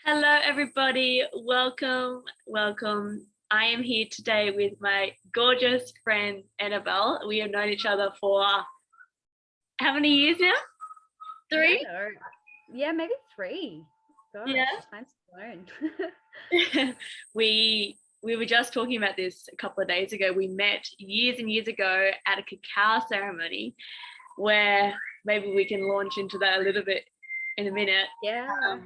Hello, everybody. Welcome, welcome. I am here today with my gorgeous friend Annabelle. We have known each other for how many years now? 3? Yeah, maybe 3. Gosh, Yeah. time's flown. We were just talking about this a couple of days ago. We met years and years ago at a cacao ceremony, where maybe we can launch into that a little bit in a minute. Yeah.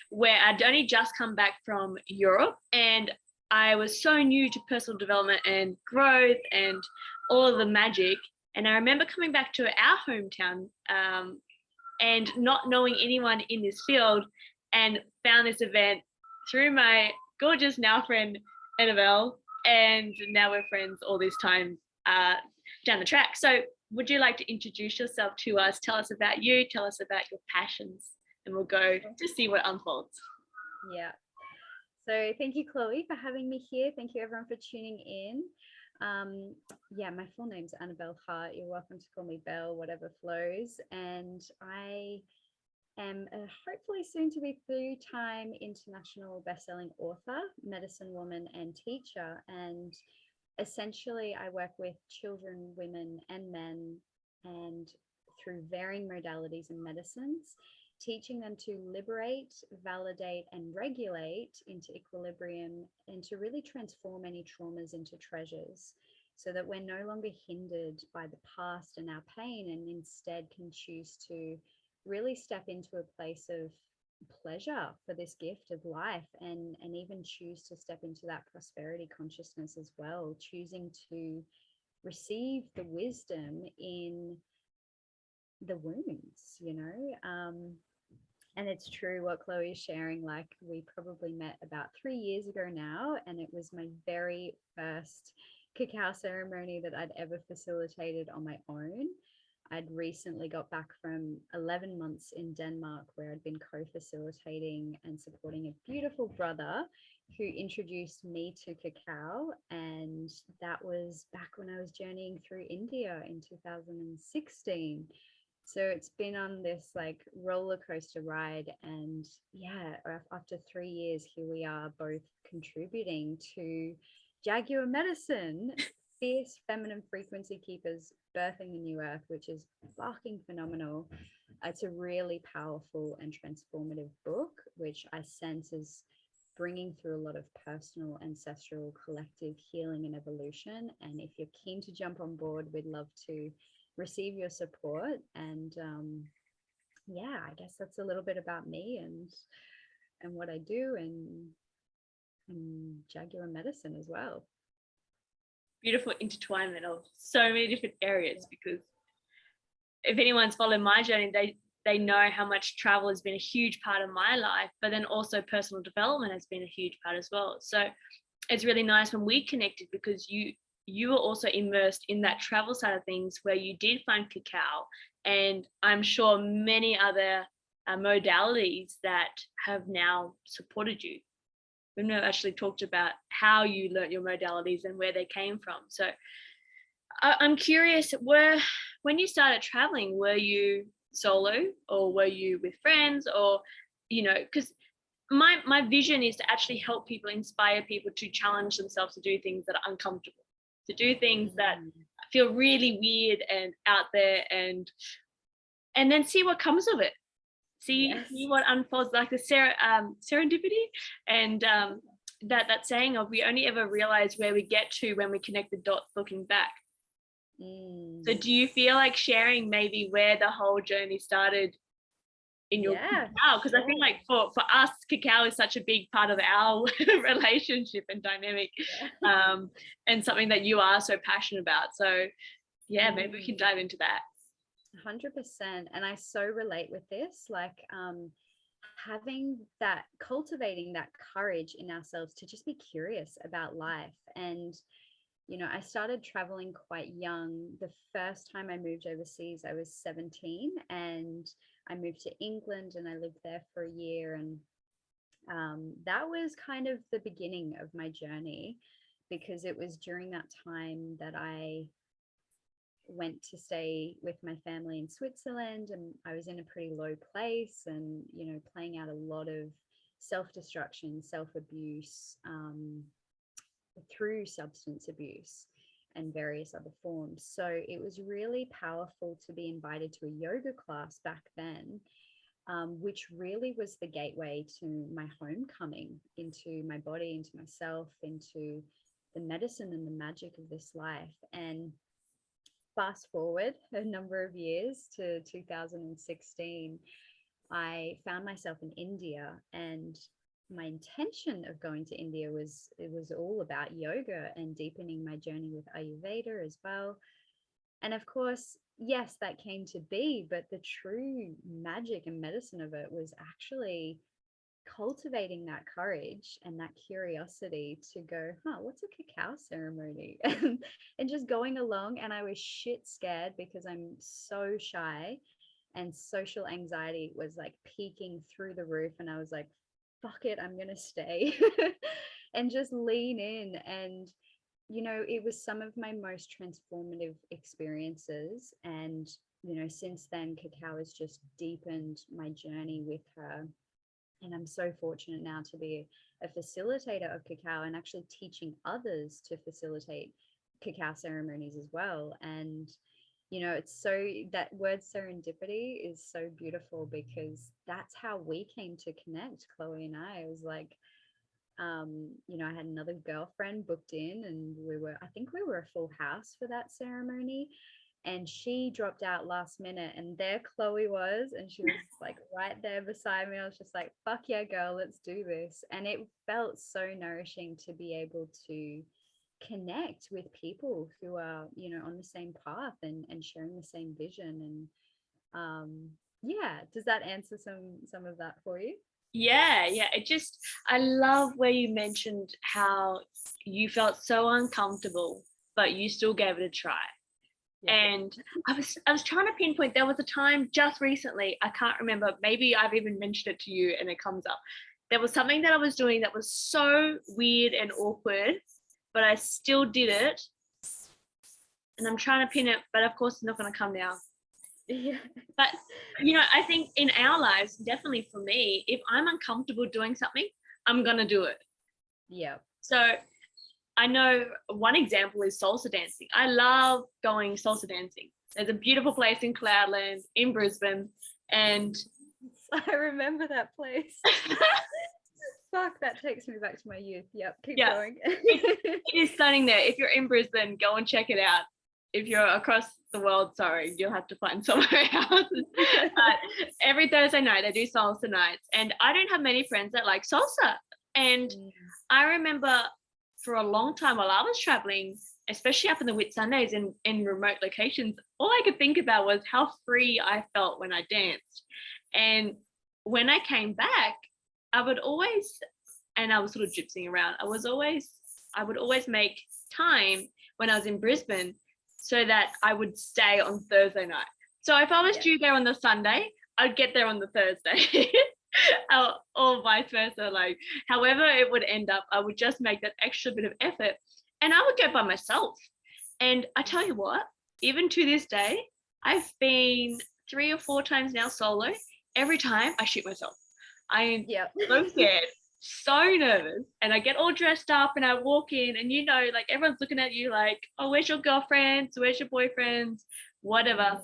Where I'd only just come back from Europe, and I was so new to personal development and growth and all of the magic. And I remember coming back to our hometown and not knowing anyone in this field, and found this event through my gorgeous now friend Annabelle, and now we're friends all this time down the track. So would you like to introduce yourself to us? Tell us about you, tell us about your passions, and we'll go to see what unfolds. Yeah. So thank you, Chloe, for having me here. Thank you, everyone, for tuning in. Yeah, my full name's Annabelle Hart. You're welcome to call me Belle, whatever flows. And I am a hopefully soon to be 3-time international bestselling author, medicine woman, and teacher. And essentially, I work with children, women, and men, and through varying modalities and medicines, teaching them to liberate, validate, and regulate into equilibrium, and to really transform any traumas into treasures, so that we're no longer hindered by the past and our pain, and instead can choose to really step into a place of pleasure for this gift of life, and even choose to step into that prosperity consciousness as well, choosing to receive the wisdom in the wounds, and it's true what Chloe is sharing. Like, we probably met about 3 years ago now, and it was my very first cacao ceremony that I'd ever facilitated on my own. I'd recently got back from 11 months in Denmark, where I'd been co-facilitating and supporting a beautiful brother who introduced me to cacao. And that was back when I was journeying through India in 2016. So it's been on this like roller coaster ride. And yeah, after 3 years, here we are, both contributing to Jaguar Medicine, fierce feminine frequency keepers birthing the new earth, which is fucking phenomenal. It's a really powerful and transformative book, which I sense is bringing through a lot of personal, ancestral, collective healing and evolution. And if you're keen to jump on board, we'd love to receive your support. And yeah, I guess that's a little bit about me and what I do, and Jaguar Medicine as well. Beautiful intertwinement of so many different areas, because if anyone's followed my journey, they know how much travel has been a huge part of my life, but then also personal development has been a huge part as well. So it's really nice when we connected, because you were also immersed in that travel side of things, where you did find cacao, and I'm sure many other modalities that have now supported you. We've never actually talked about how you learnt your modalities and where they came from. So I'm curious, when you started traveling, were you solo, or were you with friends, or, because my vision is to actually help people, inspire people to challenge themselves to do things that are uncomfortable, to do things that feel really weird and out there, and then see what comes of it. See what unfolds, like the serendipity, and that saying of, we only ever realize where we get to when we connect the dots looking back. So do you feel like sharing maybe where the whole journey started in your cacao? Because I think like for us, cacao is such a big part of our relationship and dynamic, and something that you are so passionate about. So yeah, maybe we can dive into that. 100%. And I so relate with this, like having that, cultivating that courage in ourselves to just be curious about life. And I started traveling quite young. The first time I moved overseas, I was 17, and I moved to England, and I lived there for a year. And that was kind of the beginning of my journey, because it was during that time that I went to stay with my family in Switzerland, and I was in a pretty low place, and playing out a lot of self-destruction, self-abuse, through substance abuse and various other forms. So it was really powerful to be invited to a yoga class back then, which really was the gateway to my homecoming into my body, into myself, into the medicine and the magic of this life. And fast forward a number of years to 2016, I found myself in India, and my intention of going to India was, it was all about yoga and deepening my journey with Ayurveda as well. And of course, yes, that came to be, but the true magic and medicine of it was actually cultivating that courage and that curiosity to go, what's a cacao ceremony? And just going along. And I was shit scared because I'm so shy, and social anxiety was like peaking through the roof. And I was like, fuck it, I'm going to stay and just lean in. And, you know, it was some of my most transformative experiences. And, you know, since then, Cacao has just deepened my journey with her. And I'm so fortunate now to be a facilitator of Cacao and actually teaching others to facilitate cacao ceremonies as well. And, you know, it's so, that word serendipity is so beautiful, because that's how we came to connect, Chloe and I. It was like, you know, I had another girlfriend booked in, and I think we were a full house for that ceremony. And she dropped out last minute, and there Chloe was, and she was like right there beside me. I was just like, fuck yeah, girl, let's do this. And it felt so nourishing to be able to connect with people who are, you know, on the same path and sharing the same vision. And yeah, does that answer some of that for you? Yeah, I love where you mentioned how you felt so uncomfortable, but you still gave it a try. Yeah. And I was trying to pinpoint, there was a time just recently, I can't remember, maybe I've even mentioned it to you and it comes up. There was something that I was doing that was so weird and awkward, but I still did it. And I'm trying to pin it, but of course it's not going to come now. Yeah. But, you know, I think in our lives, definitely for me, if I'm uncomfortable doing something, I'm going to do it. Yeah. So I know one example is salsa dancing. I love going salsa dancing. There's a beautiful place in Cloudland in Brisbane, and I remember that place. Fuck, that takes me back to my youth. Yep, keep going. It is stunning there. If you're in Brisbane, go and check it out. If you're across the world, sorry, you'll have to find somewhere else. But every Thursday night they do salsa nights, and I don't have many friends that like salsa. And I remember for a long time while I was traveling, especially up in the Whitsundays in remote locations, all I could think about was how free I felt when I danced. And when I came back, I would always, and I was sort of gypsying around, I would always make time when I was in Brisbane so that I would stay on Thursday night. So if I was due there on the Sunday, I'd get there on the Thursday. Or vice versa, like however it would end up, I would just make that extra bit of effort, and I would go by myself. And I tell you what, even to this day, I've been 3 or 4 times now solo. Every time I shoot myself. I'm so scared, so nervous, and I get all dressed up and I walk in, and you know, like everyone's looking at you like, oh, where's your girlfriends, where's your boyfriends, whatever.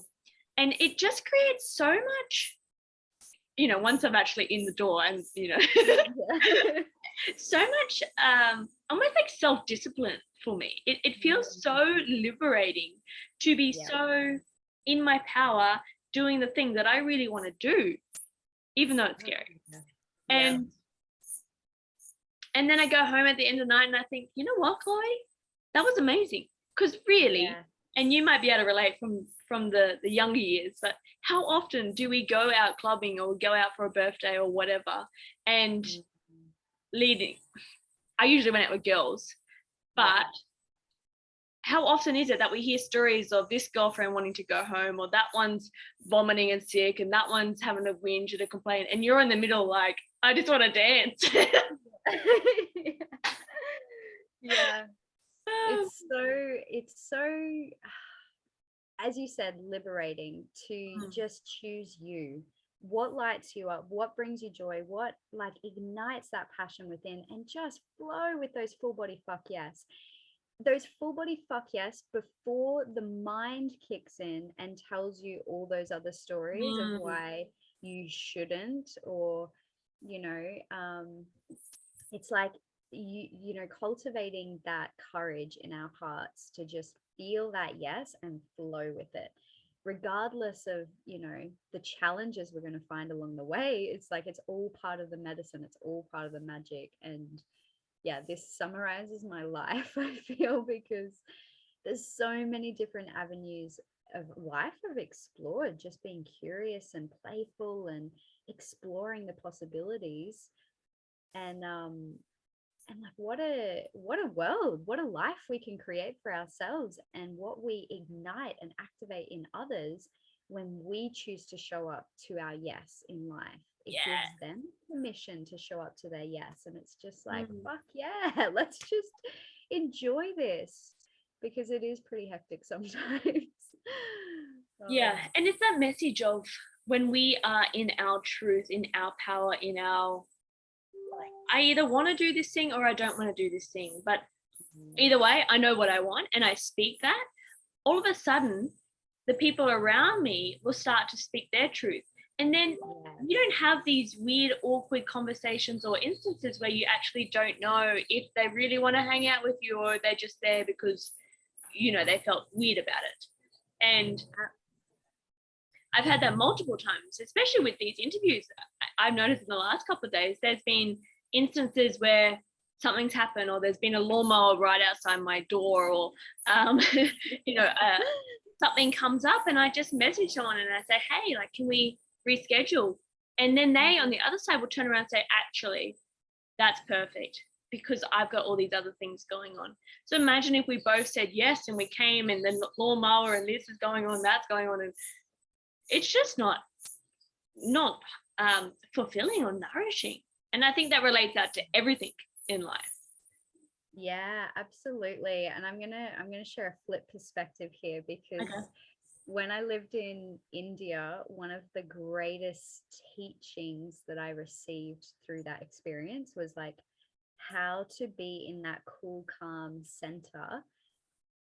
And it just creates so much, you know, once I'm actually in the door, and you know, so much almost like self-discipline for me. It feels so liberating to be so in my power, doing the thing that I really want to do, even though it's scary. And then I go home at the end of the night and I think, you know what, Chloe, that was amazing. Because really, and you might be able to relate from the younger years, but how often do we go out clubbing or go out for a birthday or whatever, and leading, I usually went out with girls, but how often is it that we hear stories of this girlfriend wanting to go home, or that one's vomiting and sick, and that one's having a whinge and a complaint, and you're in the middle like, I just want to dance. It's so, as you said, liberating to just choose you what lights you up, what brings you joy, what like ignites that passion within, and just flow with those full body fuck yes. Those full body fuck yes before the mind kicks in and tells you all those other stories of why you shouldn't, or you know, it's like you know, cultivating that courage in our hearts to just feel that yes and flow with it, regardless of, you know, the challenges we're going to find along the way. It's like it's all part of the medicine, it's all part of the magic. And yeah, this summarizes my life, I feel, because there's so many different avenues of life I've explored, just being curious and playful and exploring the possibilities. And like what a world, what a life we can create for ourselves, and what we ignite and activate in others when we choose to show up to our yes in life. It Yeah. gives them permission to show up to their yes, and it's just like fuck yeah, let's just enjoy this, because it is pretty hectic sometimes. Yeah, and it's that message of when we are in our truth, in our power, in our, like, I either want to do this thing or I don't want to do this thing, but either way, I know what I want and I speak that. All of a sudden, the people around me will start to speak their truth. And then you don't have these weird, awkward conversations or instances where you actually don't know if they really want to hang out with you or they're just there because, you know, they felt weird about it. And I've had that multiple times, especially with these interviews. I've noticed in the last couple of days, there's been instances where something's happened, or there's been a lawnmower right outside my door, or, you know, something comes up and I just message someone and I say, hey, like, can we reschedule? And then they on the other side will turn around and say, actually, that's perfect because I've got all these other things going on. So imagine if we both said yes and we came and the lawnmower and this is going on, that's going on, and it's just not fulfilling or nourishing. And I think that relates out to everything in life. Yeah, absolutely. And I'm gonna share a flip perspective here, because when I lived in India, one of the greatest teachings that I received through that experience was like how to be in that cool, calm center,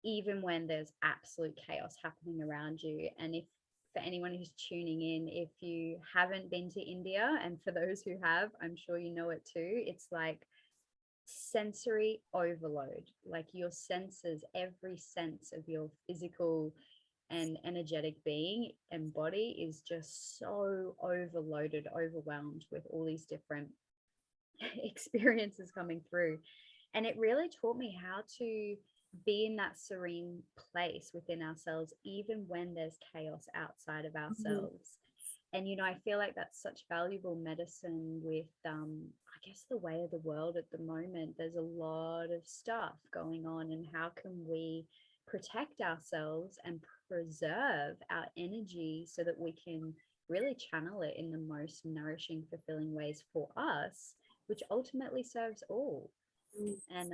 even when there's absolute chaos happening around you. And if, for anyone who's tuning in, if you haven't been to India, and for those who have, I'm sure you know it too, it's like sensory overload. Like your senses, every sense of your physical and energetic being and body is just so overloaded, overwhelmed with all these different experiences coming through. And it really taught me how to be in that serene place within ourselves, even when there's chaos outside of ourselves. And, you know, I feel like that's such valuable medicine with, I guess, the way of the world at the moment. There's a lot of stuff going on, and how can we protect ourselves and preserve our energy so that we can really channel it in the most nourishing, fulfilling ways for us, which ultimately serves all. And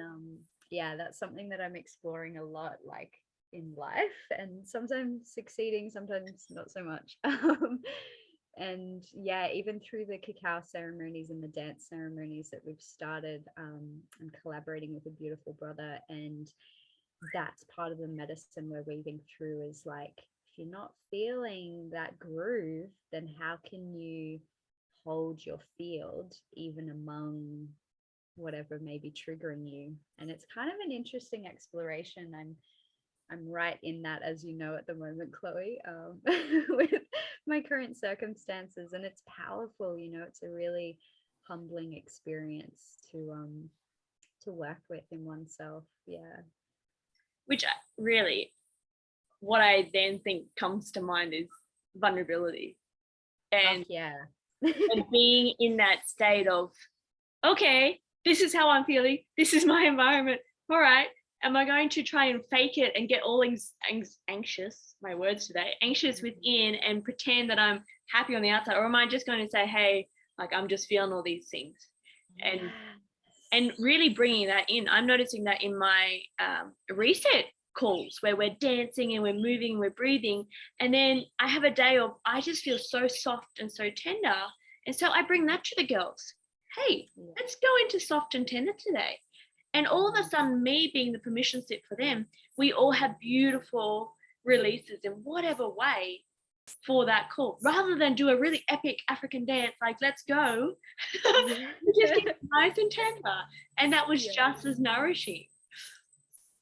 yeah, that's something that I'm exploring a lot, like in life, and sometimes succeeding, sometimes not so much. And yeah, even through the cacao ceremonies and the dance ceremonies that we've started, and collaborating with a beautiful brother, and that's part of the medicine we're weaving through, is like, if you're not feeling that groove, then how can you hold your field even among whatever may be triggering you? And it's kind of an interesting exploration. I'm right in that, as you know, at the moment, Chloe, with my current circumstances, and it's powerful. You know, it's a really humbling experience to work with in oneself. Yeah. Which really, what I then think comes to mind is vulnerability, and yeah. and being in that state of, okay, this is how I'm feeling. This is my environment. All right. Am I going to try and fake it and get all anxious, my words today, anxious within, and pretend that I'm happy on the outside? Or am I just going to say, hey, like, I'm just feeling all these things? And really bringing that in. I'm noticing that in my reset calls where we're dancing and we're moving, we're breathing. And then I have a day of, I just feel so soft and so tender. And so I bring that to the girls. Hey, let's go into soft and tender today. And all of a sudden, me being the permission slip for them, we all have beautiful releases in whatever way for that call, rather than do a really epic African dance, like let's go. Just get nice and tender. And that was just as nourishing.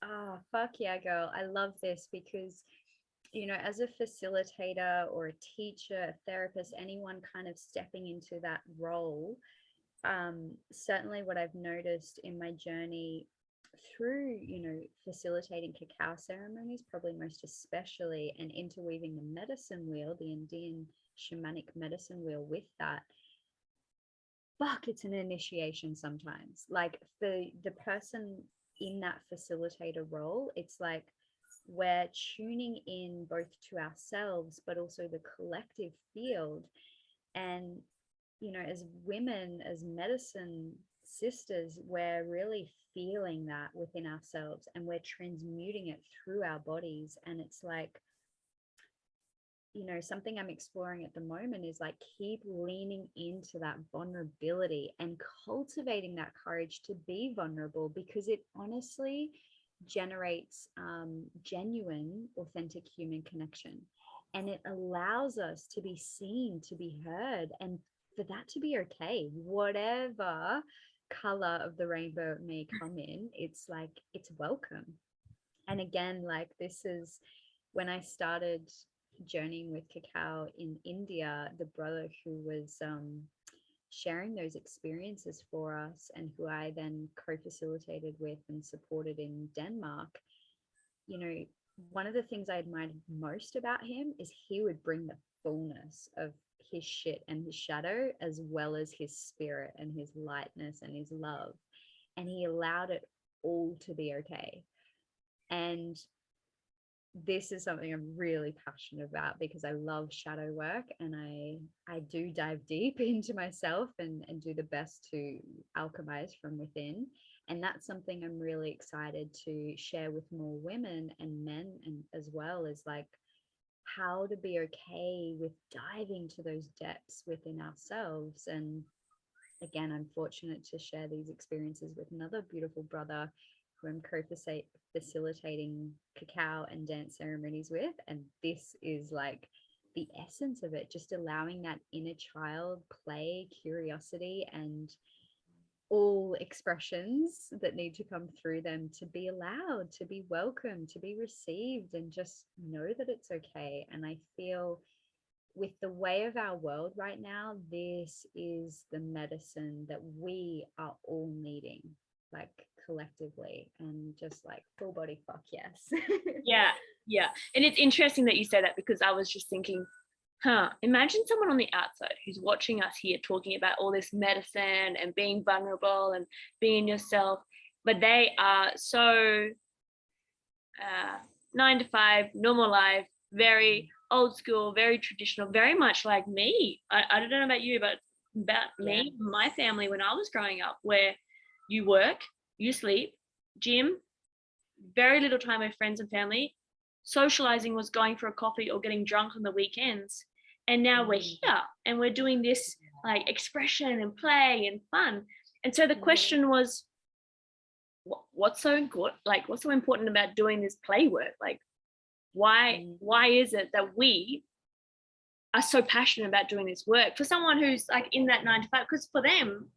Oh, fuck yeah, girl. I love this because, you know, as a facilitator or a teacher, a therapist, anyone kind of stepping into that role, certainly what I've noticed in my journey through, you know, facilitating cacao ceremonies, probably most especially, and interweaving the medicine wheel, the Indian shamanic medicine wheel with that, fuck, it's an initiation sometimes. Like for the person in that facilitator role, it's like we're tuning in both to ourselves, but also the collective field. And, you know, as women, as medicine sisters, we're really feeling that within ourselves and we're transmuting it through our bodies. And it's like, you know, something I'm exploring at the moment is like keep leaning into that vulnerability and cultivating that courage to be vulnerable, because it honestly generates genuine, authentic human connection. And it allows us to be seen, to be heard, and for that to be okay, whatever color of the rainbow it may come in, it's like, it's welcome. And again, like this is when I started journeying with cacao in India, the brother who was sharing those experiences for us and who I then co-facilitated with and supported in Denmark, you know, one of the things I admired most about him is he would bring the fullness of his shit and his shadow, as well as his spirit and his lightness and his love. And he allowed it all to be okay. And this is something I'm really passionate about because I love shadow work, and I do dive deep into myself and do the best to alchemize from within. And that's something I'm really excited to share with more women and men, and as well as like how to be okay with diving to those depths within ourselves. And again, I'm fortunate to share these experiences with another beautiful brother who I'm co-facilitating cacao and dance ceremonies with. And this is like the essence of it, just allowing that inner child play, curiosity, and all expressions that need to come through them to be allowed, to be welcomed, to be received, and just know that it's okay. And I feel with the way of our world right now, this is the medicine that we are all needing, like collectively, and just like full body fuck yes. Yeah. And it's interesting that you say that, because I was just thinking, imagine someone on the outside who's watching us here talking about all this medicine and being vulnerable and being yourself, but they are so 9 to 5, normal life, very old school, very traditional, very much like me. I don't know about you, but about me, my family when I was growing up, where you work, you sleep, gym, very little time with friends and family. Socializing was going for a coffee or getting drunk on the weekends. And now we're here and we're doing this like expression and play and fun. And so the question was, what's so good? Like, what's so important about doing this play work? Like, why is it that we are so passionate about doing this work for someone who's like in that 9 to 5? Because for them,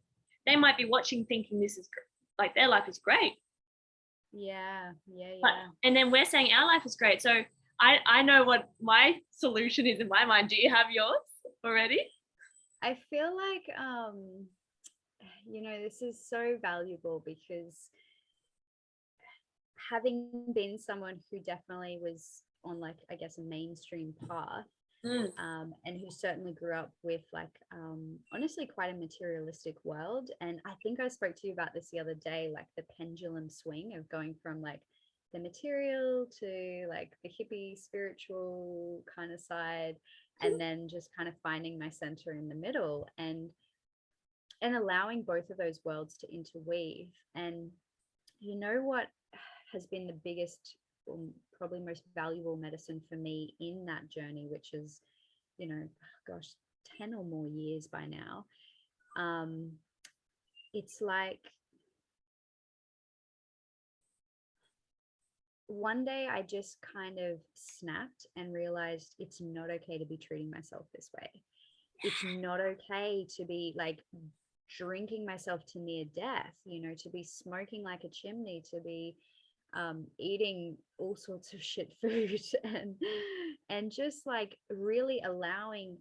they might be watching thinking this is like their life is great. But, and then we're saying our life is great. So I know what my solution is in my mind. Do you have yours already? I feel like you know, this is so valuable because having been someone who definitely was on like, I guess, a mainstream path, and who certainly grew up with like honestly quite a materialistic world. And I think I spoke to you about this the other day, like the pendulum swing of going from like the material to like the hippie spiritual kind of side, and then just kind of finding my center in the middle, and allowing both of those worlds to interweave. And you know what has been the biggest probably most valuable medicine for me in that journey, which is, you know, gosh, 10 or more years by now. It's like one day I just kind of snapped and realized it's not okay to be treating myself this way. It's not okay to be like drinking myself to near death, you know, to be smoking like a chimney, to be eating all sorts of shit food, and just like really allowing,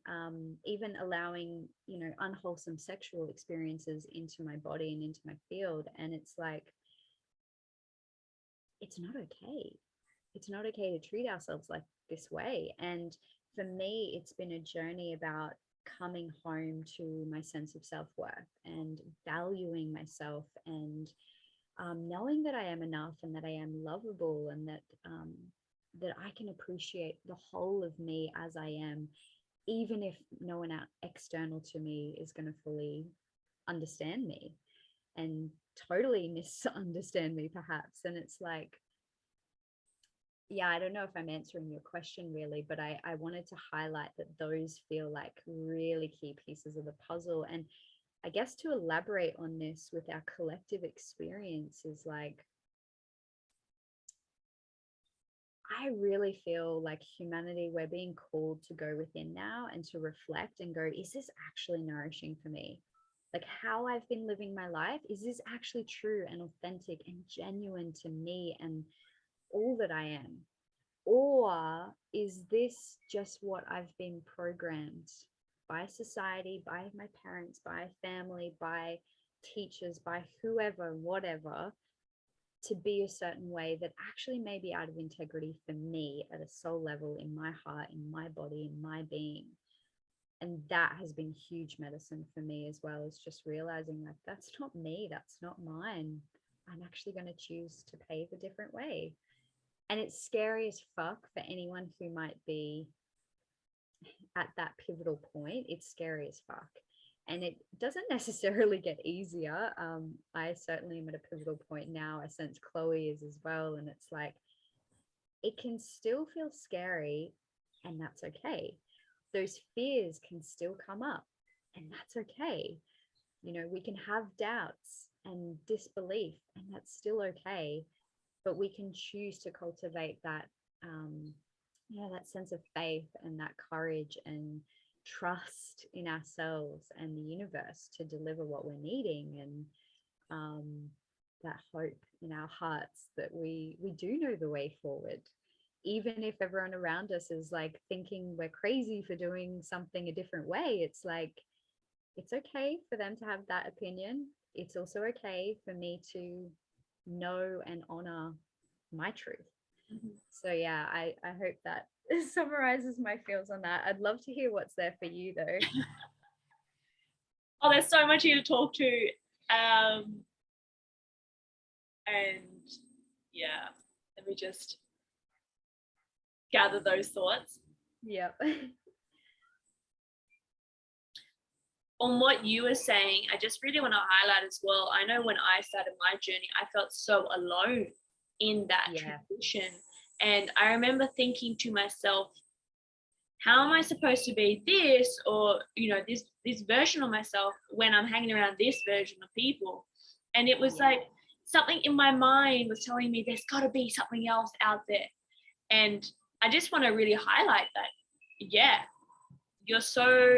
even allowing, you know, unwholesome sexual experiences into my body and into my field. And it's like, it's not okay. It's not okay to treat ourselves like this way. And for me, it's been a journey about coming home to my sense of self-worth and valuing myself, and knowing that I am enough and that I am lovable, and that that I can appreciate the whole of me as I am, even if no one out external to me is going to fully understand me and totally misunderstand me perhaps. And it's like, yeah, I don't know if I'm answering your question really, but I wanted to highlight that those feel like really key pieces of the puzzle. And I guess to elaborate on this with our collective experience is like, I really feel like humanity, we're being called to go within now and to reflect and go, is this actually nourishing for me? Like how I've been living my life, is this actually true and authentic and genuine to me and all that I am? Or is this just what I've been programmed by society, by my parents, by family, by teachers, by whoever, whatever, to be a certain way that actually may be out of integrity for me at a soul level, in my heart, in my body, in my being? And that has been huge medicine for me as well, as just realizing like, that's not me, that's not mine. I'm actually going to choose to pave a different way. And it's scary as fuck for anyone who might be at that pivotal point. It's scary as fuck. And it doesn't necessarily get easier. I certainly am at a pivotal point now. I sense Chloe is as well. And it's like, it can still feel scary, and that's okay. Those fears can still come up, and that's okay. You know, we can have doubts and disbelief, and that's still okay. But we can choose to cultivate that, that sense of faith and that courage and trust in ourselves and the universe to deliver what we're needing, and that hope in our hearts that we do know the way forward, even if everyone around us is like thinking we're crazy for doing something a different way. It's like, it's okay for them to have that opinion. It's also okay for me to know and honor my truth. So yeah, I hope that summarizes my feels on that. I'd love to hear what's there for you though. Oh, there's so much here to talk to. And yeah, let me just gather those thoughts. Yep. On what you were saying, I just really want to highlight as well. I know when I started my journey, I felt so alone in that transition. And I remember thinking to myself, how am I supposed to be this, or, you know, this version of myself when I'm hanging around this version of people? And it was like something in my mind was telling me there's got to be something else out there. And I just want to really highlight that, yeah, you're so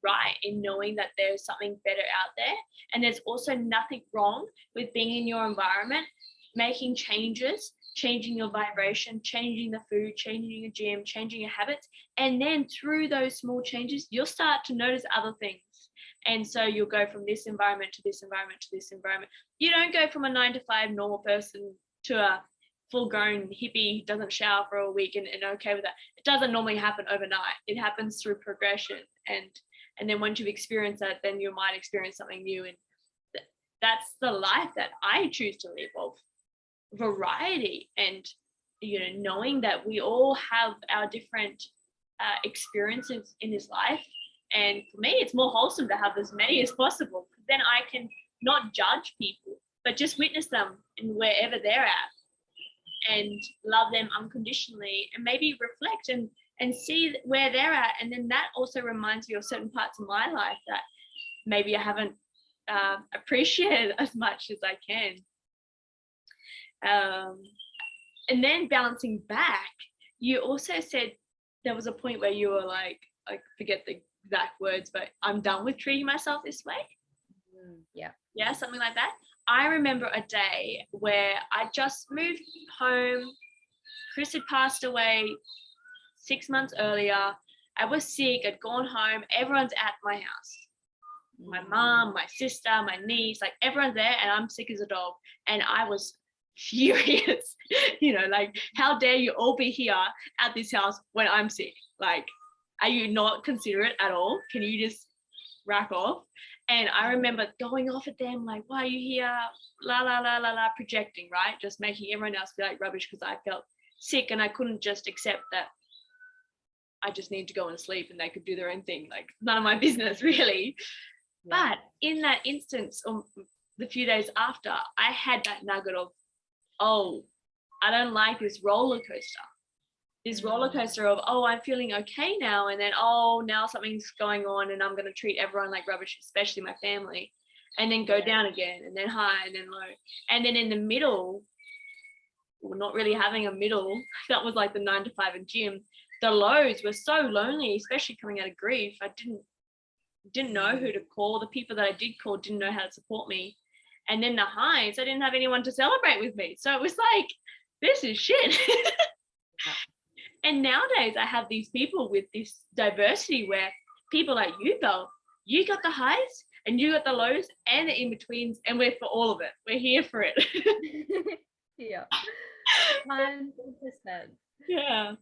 right in knowing that there's something better out there. And there's also nothing wrong with being in your environment, making changes, changing your vibration, changing the food, changing your gym, changing your habits. And then through those small changes, you'll start to notice other things. And so you'll go from this environment to this environment to this environment. You don't go from a 9-to-5 normal person to a full-grown hippie who doesn't shower for a week and okay with that. It doesn't normally happen overnight. It happens through progression. And then once you've experienced that, then you might experience something new. And that's the life that I choose to live, of variety, and, you know, knowing that we all have our different experiences in this life. And for me, it's more wholesome to have as many as possible. Then I can not judge people, but just witness them in wherever they're at. and love them unconditionally, and maybe reflect and see where they're at. And then that also reminds me of certain parts of my life that maybe I haven't appreciated as much as I can. And then balancing back, you also said there was a point where you were like, I forget the exact words, but I'm done with treating myself this way. Yeah, something like that. I remember a day where I just moved home. Chris had passed away 6 months earlier. I was sick. I'd gone home. Everyone's at my house. My mom, my sister, my niece, like everyone's there, and I'm sick as a dog. And I was furious, like, how dare you all be here at this house when I'm sick? Like, are you not considerate at all? Can you just rack off? And I remember going off at them like, why are you here? La, la, la, la, la, projecting, right? Just making everyone else feel like rubbish because I felt sick, and I couldn't just accept that I just need to go and sleep and they could do their own thing. Like, none of my business, really. Yeah. But in that instance, the few days after, I had that nugget of, oh, I don't like this roller coaster. This roller coaster of, oh, I'm feeling okay now, and then, oh, now something's going on and I'm going to treat everyone like rubbish, especially my family, and then go down again, and then high, and then low. And then in the middle, well, not really having a middle, that was like the 9 to 5 in gym. The lows were so lonely, especially coming out of grief. I didn't know who to call. The people that I did call didn't know how to support me. And then the highs, I didn't have anyone to celebrate with me. So it was like, this is shit. And nowadays I have these people with this diversity where people like you, Belle, you got the highs and you got the lows and the in-betweens, and we're for all of it. We're here for it. Yeah. 100%. Yeah.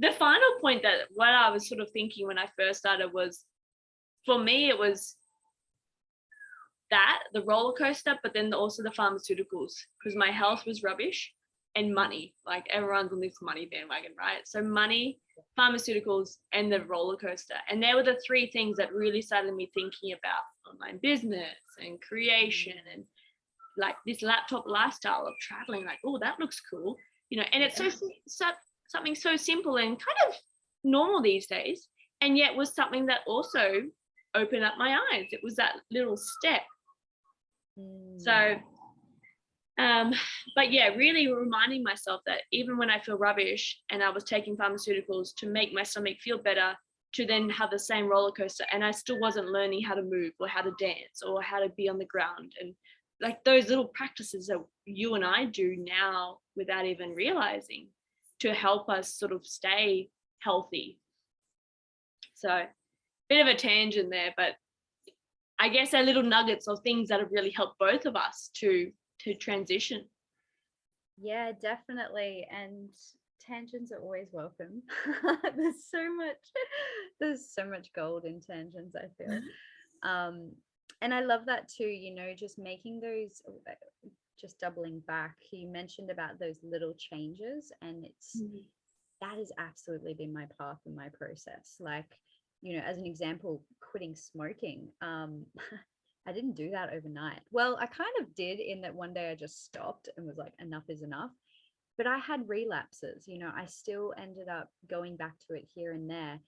The final point that what I was sort of thinking when I first started was, for me, it was that, the roller coaster, but then also the pharmaceuticals, because my health was rubbish, and money, like everyone's on this money bandwagon, right? So money, pharmaceuticals, and the roller coaster. And they were the three things that really started me thinking about online business and creation and like this laptop lifestyle of traveling, like, oh, that looks cool, and it's so something so simple and kind of normal these days, and yet was something that also opened up my eyes. It was that little step. So but yeah, really reminding myself that even when I feel rubbish and I was taking pharmaceuticals to make my stomach feel better, to then have the same roller coaster, and I still wasn't learning how to move or how to dance or how to be on the ground, and like those little practices that you and I do now without even realizing, to help us sort of stay healthy. So bit of a tangent there, but I guess they're little nuggets of things that have really helped both of us to transition. Yeah, definitely. And tangents are always welcome. there's so much gold in tangents, I feel. And I love that too, just making those, just doubling back, you mentioned about those little changes, and that has absolutely been my path and my process. Like, as an example, quitting smoking. I didn't do that overnight. Well, I kind of did, in that one day I just stopped and was like, enough is enough. But I had relapses, I still ended up going back to it here and there.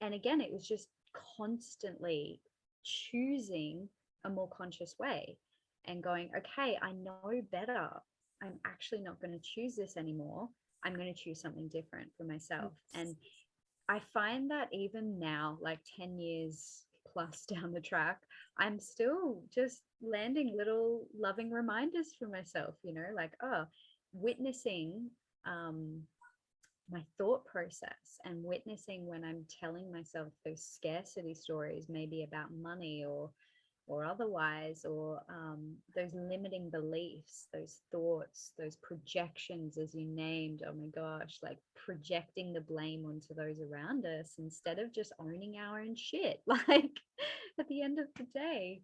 And again, it was just constantly choosing a more conscious way and going, okay, I know better. I'm actually not going to choose this anymore. I'm going to choose something different for myself. And I find that even now, like 10 years plus down the track, I'm still just landing little loving reminders for myself, like, witnessing my thought process, and witnessing when I'm telling myself those scarcity stories, maybe about money or otherwise, or those limiting beliefs, those thoughts, those projections, as you named. Oh my gosh, like projecting the blame onto those around us instead of just owning our own shit, like at the end of the day.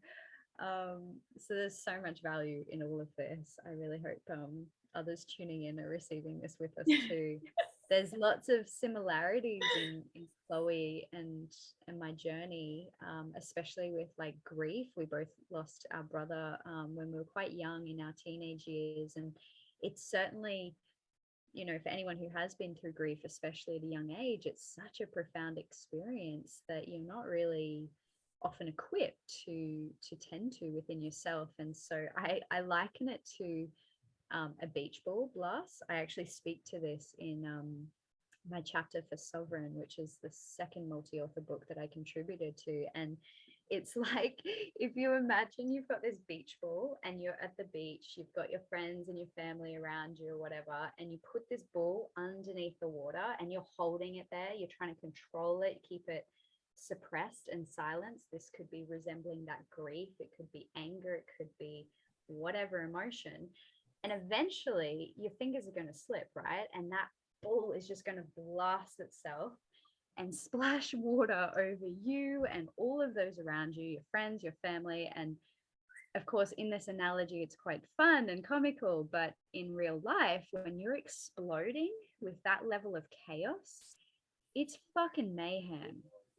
So there's so much value in all of this. I really hope others tuning in are receiving this with us too. There's lots of similarities in Chloe and my journey, especially with like grief. We both lost our brother when we were quite young, in our teenage years, and it's certainly, you know, for anyone who has been through grief, especially at a young age, it's such a profound experience that you're not really often equipped to tend to within yourself. And so I liken it to a beach ball blast. I actually speak to this in my chapter for Sovereign, which is the second multi-author book that I contributed to. And it's like, if you imagine you've got this beach ball and you're at the beach, you've got your friends and your family around you or whatever, and you put this ball underneath the water and you're holding it there, you're trying to control it, keep it suppressed and silenced. This could be resembling that grief, it could be anger, it could be whatever emotion. And eventually your fingers are going to slip, right? And that ball is just going to blast itself and splash water over you and all of those around you, your friends, your family. And of course, in this analogy, it's quite fun and comical, but in real life, when you're exploding with that level of chaos, it's fucking mayhem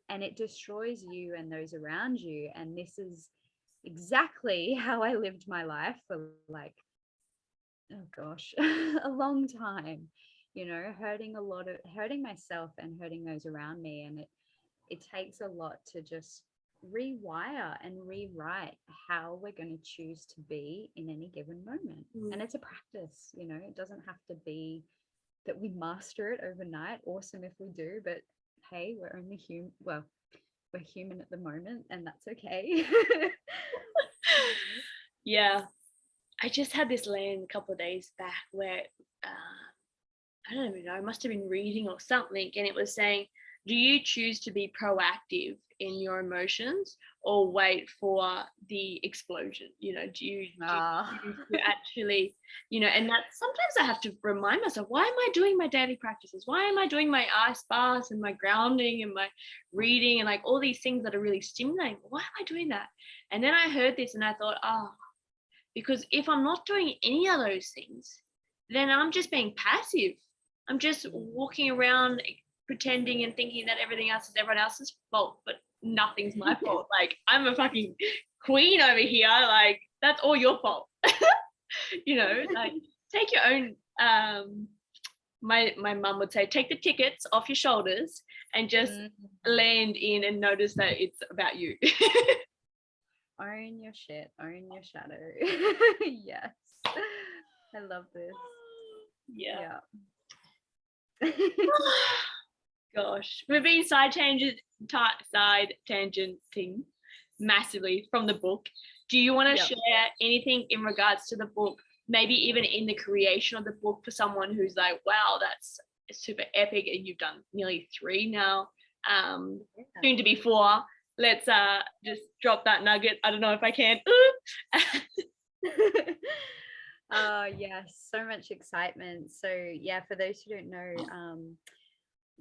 and it destroys you and those around you. And this is exactly how I lived my life for like, oh gosh, a long time, you know, hurting myself and hurting those around me. And it takes a lot to just rewire and rewrite how we're going to choose to be in any given moment. And it's a practice, you know, it doesn't have to be that we master it overnight. Awesome if we do, but hey, we're only human. Well, we're human at the moment, and that's okay. Yeah. I just had this land a couple of days back where I don't even know, I must have been reading or something, and it was saying, do you choose to be proactive in your emotions or wait for the explosion? You know, do you choose to actually, you know, and that sometimes I have to remind myself, why am I doing my daily practices? Why am I doing my ice baths and my grounding and my reading and like all these things that are really stimulating? Why am I doing that? And then I heard this and I thought, because if I'm not doing any of those things, then I'm just being passive. I'm just walking around pretending and thinking that everything else is everyone else's fault, but nothing's my fault. Like, I'm a fucking queen over here. Like, that's all your fault. You know, like, take your own, my mum would say, take the tickets off your shoulders and just land in and notice that it's about you. Own your shit, own your shadow. Yes. I love this. Yeah. Gosh, we've been side tangenting massively from the book. Do you want to share anything in regards to the book, maybe even in the creation of the book, for someone who's like, wow, that's super epic, and you've done nearly 3 now, soon to be 4. Let's just drop that nugget. I don't know if I can. Yes, so much excitement. So yeah, for those who don't know,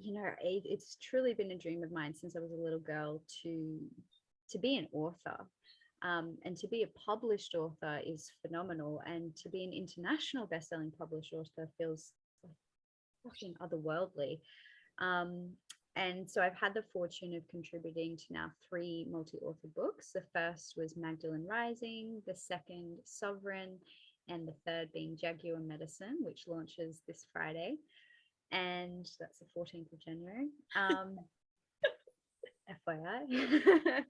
you know, it's truly been a dream of mine since I was a little girl to be an author. And to be a published author is phenomenal, and to be an international best-selling published author feels fucking otherworldly. And so I've had the fortune of contributing to now 3 multi-author books. The first was Magdalene Rising, the second Sovereign, and the third being Jaguar Medicine, which launches this Friday. And that's the 14th of January. FYI,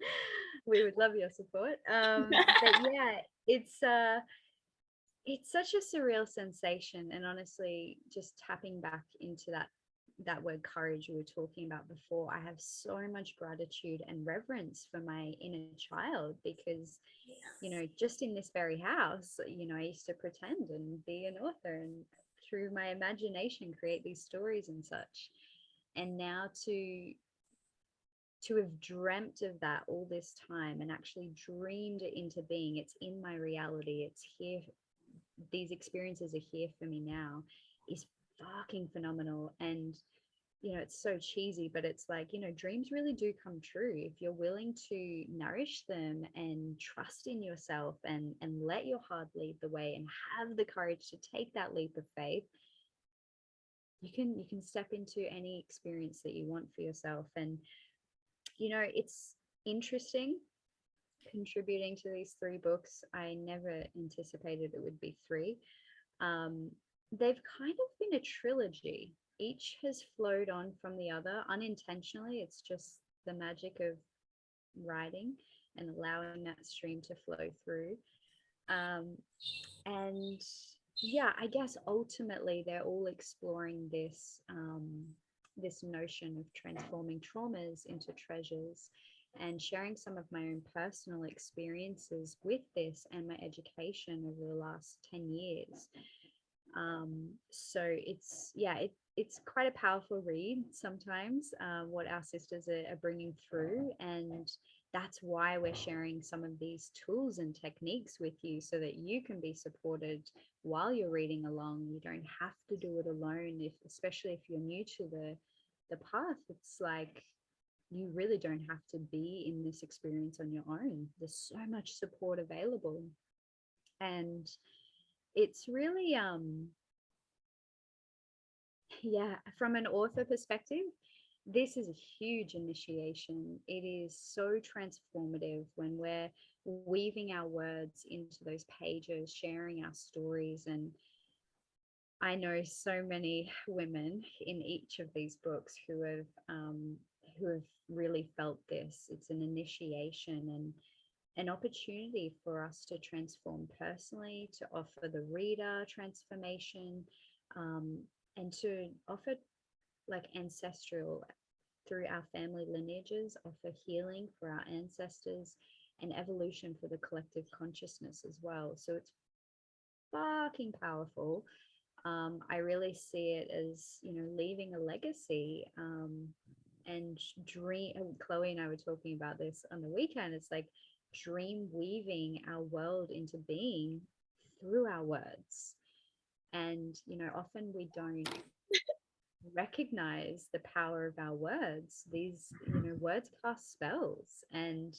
we would love your support. But yeah, it's such a surreal sensation, and honestly, just tapping back into that word courage we were talking about before, I have so much gratitude and reverence for my inner child, because you know, just in this very house, you know, I used to pretend and be an author and through my imagination create these stories and such. And now to have dreamt of that all this time and actually dreamed it into being, it's in my reality, it's here, these experiences are here for me now, is fucking phenomenal. And you know, it's so cheesy, but it's like, you know, dreams really do come true if you're willing to nourish them and trust in yourself and let your heart lead the way and have the courage to take that leap of faith. You can step into any experience that you want for yourself. And you know, it's interesting contributing to these 3 books. I never anticipated it would be 3. They've kind of been a trilogy. Each has flowed on from the other unintentionally. It's just the magic of writing and allowing that stream to flow through. And yeah, I guess ultimately they're all exploring this notion of transforming traumas into treasures and sharing some of my own personal experiences with this and my education over the last 10 years. So it's quite a powerful read sometimes, what our sisters are bringing through, and that's why we're sharing some of these tools and techniques with you so that you can be supported while you're reading along. You don't have to do it alone, especially if you're new to the path. It's like you really don't have to be in this experience on your own. There's so much support available, and it's really from an author perspective, this is a huge initiation. It is so transformative when we're weaving our words into those pages, sharing our stories. And I know so many women in each of these books who have really felt this. It's an initiation and an opportunity for us to transform personally, to offer the reader transformation, and to offer like ancestral, through our family lineages, offer healing for our ancestors and evolution for the collective consciousness as well. So it's fucking powerful. I really see it as, leaving a legacy, and dream. Chloe and I were talking about this on the weekend. It's like dream weaving our world into being through our words. And, often we don't recognize the power of our words. These, words cast spells, and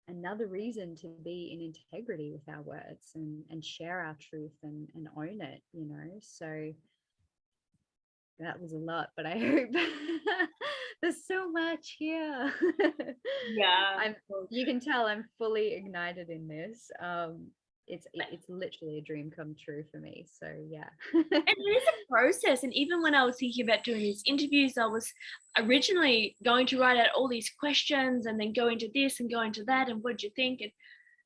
another reason to be in integrity with our words and share our truth and own it, So that was a lot, but I hope there's so much here. Yeah. You can tell I'm fully ignited in this. It's literally a dream come true for me. So yeah. And it is a process. And even when I was thinking about doing these interviews, I was originally going to write out all these questions and then go into this and go into that. And what do you think? And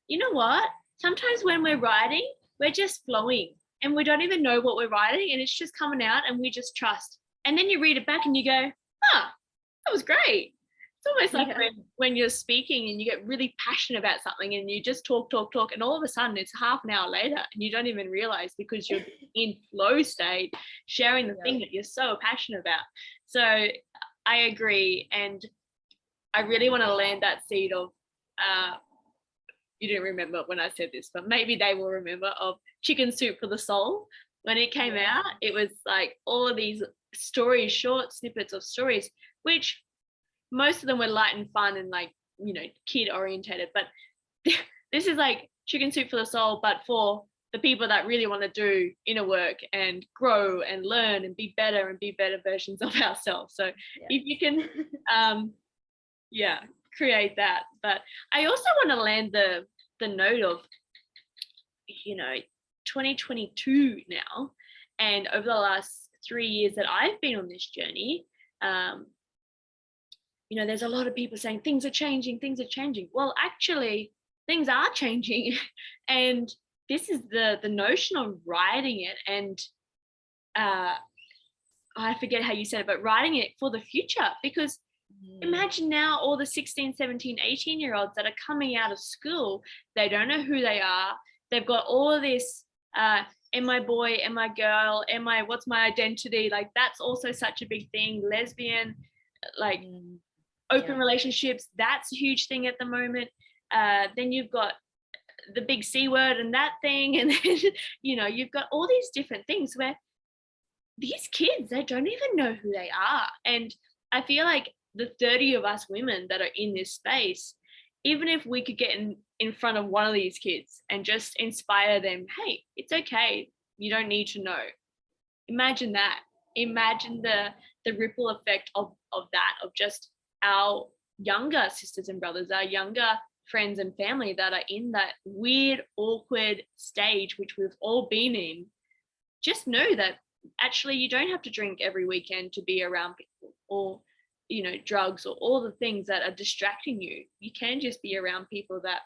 you know what? Sometimes when we're writing, we're just flowing and we don't even know what we're writing, and it's just coming out and we just trust. And then you read it back and you go, that was great. It's almost like when you're speaking and you get really passionate about something and you just talk, and all of a sudden it's half an hour later and you don't even realize, because you're in flow state, sharing the thing that you're so passionate about. So I agree. And I really want to land that seed of, you didn't remember when I said this, but maybe they will remember, of Chicken Soup for the Soul. When it came out, it was like all of these stories, short snippets of stories, which most of them were light and fun and like, kid orientated. But this is like Chicken Soup for the Soul, but for the people that really want to do inner work and grow and learn and be better versions of ourselves. So if you can, create that. But I also want to land the note of, 2022 now, and over the last 3 years that I've been on this journey, there's a lot of people saying things are changing. Well, actually, things are changing. And this is the notion of writing it. And I forget how you said it, but writing it for the future. Because imagine now all the 16, 17, 18-year-olds that are coming out of school, they don't know who they are. They've got all of this, am I boy, am I girl, what's my identity? Like, that's also such a big thing. Lesbian, like open relationships, that's a huge thing at the moment. Then you've got the big C word and that thing. And then, you've got all these different things where these kids, they don't even know who they are. And I feel like the 30 of us women that are in this space, even if we could get in front of one of these kids and just inspire them, hey, it's okay, you don't need to know. Imagine that. Imagine the ripple effect of that, of just our younger sisters and brothers, our younger friends and family that are in that weird, awkward stage, which we've all been in, just know that actually you don't have to drink every weekend to be around people, or, you know, drugs, or all the things that are distracting you. You can just be around people that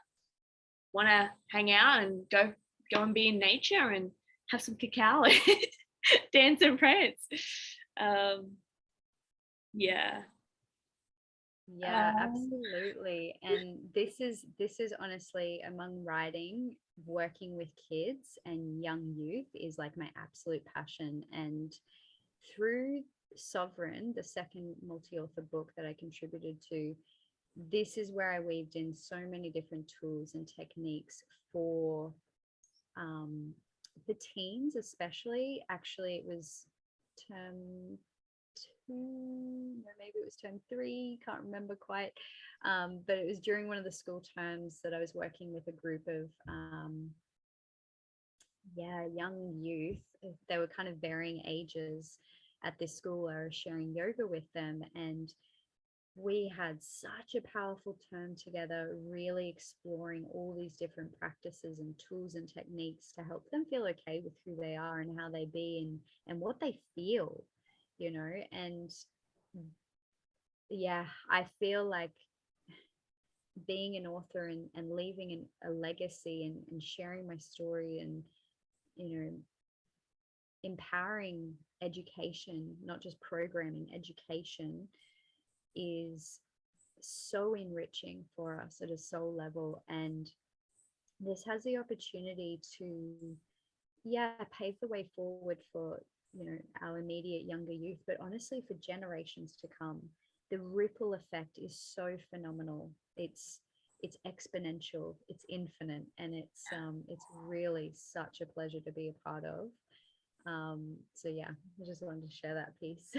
want to hang out and go and be in nature and have some cacao and dance and prance. Yeah. Yeah, absolutely. And this is honestly, among writing, working with kids and young youth is like my absolute passion. And through Sovereign, the second multi-author book that I contributed to, this is where I weaved in so many different tools and techniques for the teens, especially. Actually, it was term 2, no, maybe it was term 3, can't remember quite. But it was during one of the school terms that I was working with a group of young youth. They were kind of varying ages at this school. I was sharing yoga with them, and we had such a powerful term together, really exploring all these different practices and tools and techniques to help them feel okay with who they are and how they be, and what they feel, you know. And yeah, I feel like being an author and leaving a legacy and sharing my story and, you know, empowering education, not just programming, education is so enriching for us at a soul level. And this has the opportunity to pave the way forward for, you know, our immediate younger youth, but honestly for generations to come. The ripple effect is so phenomenal. It's exponential, it's infinite, and it's really such a pleasure to be a part of. So yeah, I just wanted to share that piece.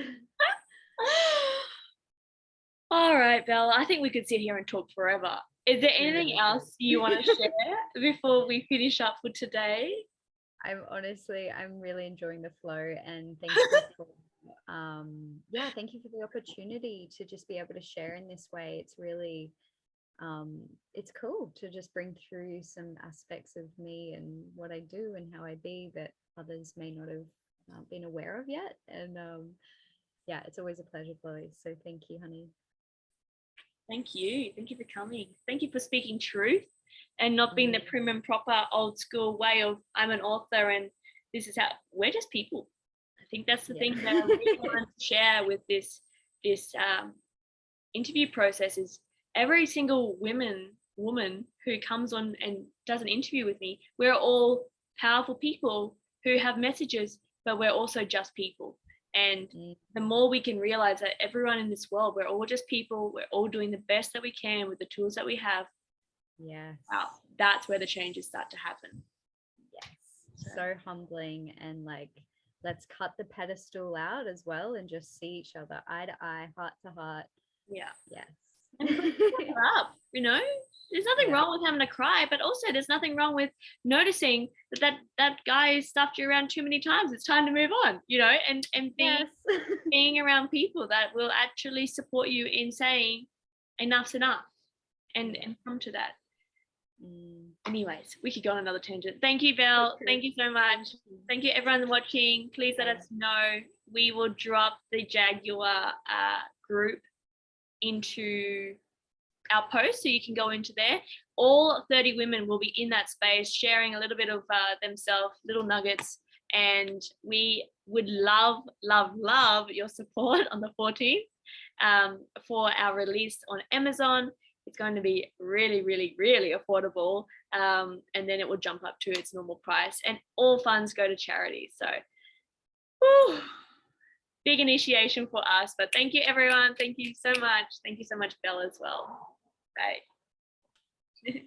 All right, Belle, I think we could sit here and talk forever. Is there anything else you want to share before we finish up for today? I'm really enjoying the flow, and thank you for thank you for the opportunity to just be able to share in this way. It's really it's cool to just bring through some aspects of me and what I do and how I be that others may not have been aware of yet. And it's always a pleasure, Chloe. So thank you, honey. Thank you. Thank you for coming. Thank you for speaking truth and not being the prim and proper old school way of I'm an author and this is how we're just people. I think that's the thing that I really want to share with this interview process is every single woman who comes on and does an interview with me, we're all powerful people who have messages, but we're also just people. And the more we can realize that everyone in this world, we're all just people, we're all doing the best that we can with the tools that we have. Yes. Wow, that's where the changes start to happen. Yes. So humbling, and like, let's cut the pedestal out as well and just see each other eye to eye, heart to heart. Yeah. Yes. And put each other up, you know? There's nothing wrong with having to cry, but also there's nothing wrong with noticing that guy stuffed you around too many times. It's time to move on, you know, and being around people that will actually support you in saying enough's enough and come to that. Anyways, we could go on another tangent. Thank you, Belle. Thank you so much. Thank you, everyone watching. Please let us know. We will drop the Jaguar group into our post, so you can go into there. All 30 women will be in that space sharing a little bit of themselves, little nuggets, and we would love your support on the 14th for our release on Amazon. It's going to be really, really, really affordable, and then it will jump up to its normal price, and all funds go to charity. So big initiation for us, but thank you, everyone. Thank you so much. Thank you so much, Belle, as well. Bye.